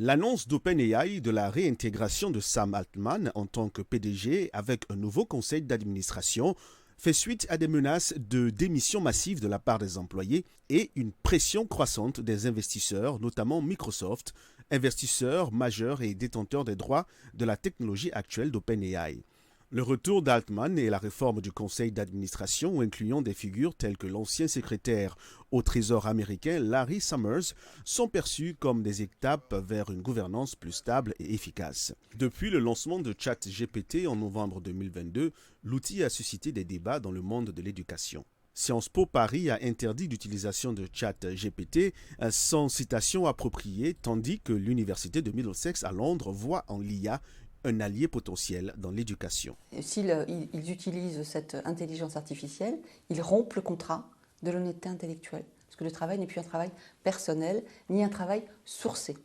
L'annonce d'OpenAI de la réintégration de Sam Altman en tant que PDG avec un nouveau conseil d'administration fait suite à des menaces de démission massive de la part des employés et une pression croissante des investisseurs, notamment Microsoft, investisseur majeur et détenteur des droits de la technologie actuelle d'OpenAI. Le retour d'Altman et la réforme du conseil d'administration, incluant des figures telles que l'ancien secrétaire au Trésor américain Larry Summers, sont perçus comme des étapes vers une gouvernance plus stable et efficace. Depuis le lancement de ChatGPT en novembre 2022, l'outil a suscité des débats dans le monde de l'éducation. Sciences Po Paris a interdit l'utilisation de ChatGPT sans citation appropriée, tandis que l'Université de Middlesex à Londres voit en l'IA un allié potentiel dans l'éducation. S'ils utilisent cette intelligence artificielle, ils rompent le contrat de l'honnêteté intellectuelle. Parce que le travail n'est plus un travail personnel, ni un travail sourcé.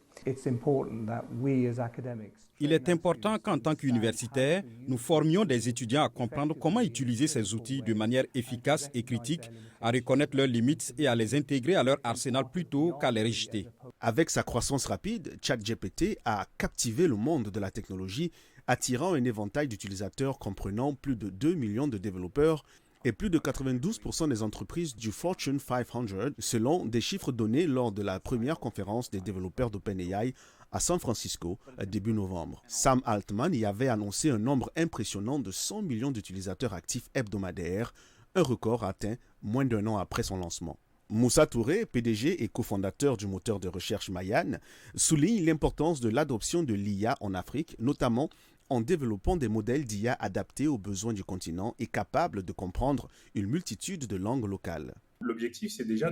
Il est important qu'en tant qu'universitaires, nous formions des étudiants à comprendre comment utiliser ces outils de manière efficace et critique, à reconnaître leurs limites et à les intégrer à leur arsenal plutôt qu'à les rejeter. Avec sa croissance rapide, ChatGPT a captivé le monde de la technologie, attirant un éventail d'utilisateurs comprenant plus de 2 millions de développeurs et plus de 92% des entreprises du Fortune 500, selon des chiffres donnés lors de la première conférence des développeurs d'OpenAI à San Francisco, début novembre. Sam Altman y avait annoncé un nombre impressionnant de 100 millions d'utilisateurs actifs hebdomadaires, un record atteint moins d'un an après son lancement. Moussa Touré, PDG et cofondateur du moteur de recherche Mayan, souligne l'importance de l'adoption de l'IA en Afrique, notamment en développant des modèles d'IA adaptés aux besoins du continent et capables de comprendre une multitude de langues locales. L'objectif, c'est déjà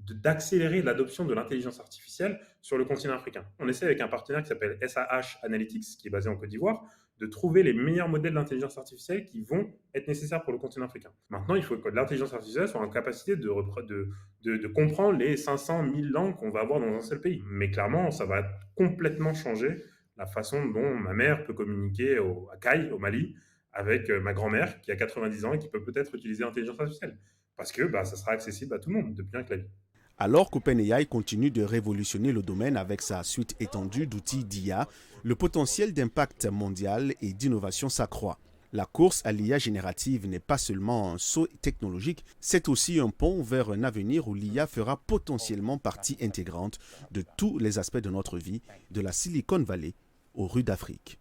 d'accélérer l'adoption de l'intelligence artificielle sur le continent africain. On essaie avec un partenaire qui s'appelle SAH Analytics, qui est basé en Côte d'Ivoire, de trouver les meilleurs modèles d'intelligence artificielle qui vont être nécessaires pour le continent africain. Maintenant, il faut que l'intelligence artificielle soit en capacité de comprendre les 500 000 langues qu'on va avoir dans un seul pays. Mais clairement, ça va complètement changer la façon dont ma mère peut communiquer à Caille, au Mali, avec ma grand-mère qui a 90 ans et qui peut peut-être utiliser l'intelligence artificielle. Parce que ça sera accessible à tout le monde depuis un clavier. Alors qu'OpenAI continue de révolutionner le domaine avec sa suite étendue d'outils d'IA, le potentiel d'impact mondial et d'innovation s'accroît. La course à l'IA générative n'est pas seulement un saut technologique, c'est aussi un pont vers un avenir où l'IA fera potentiellement partie intégrante de tous les aspects de notre vie, de la Silicon Valley aux rues d'Afrique.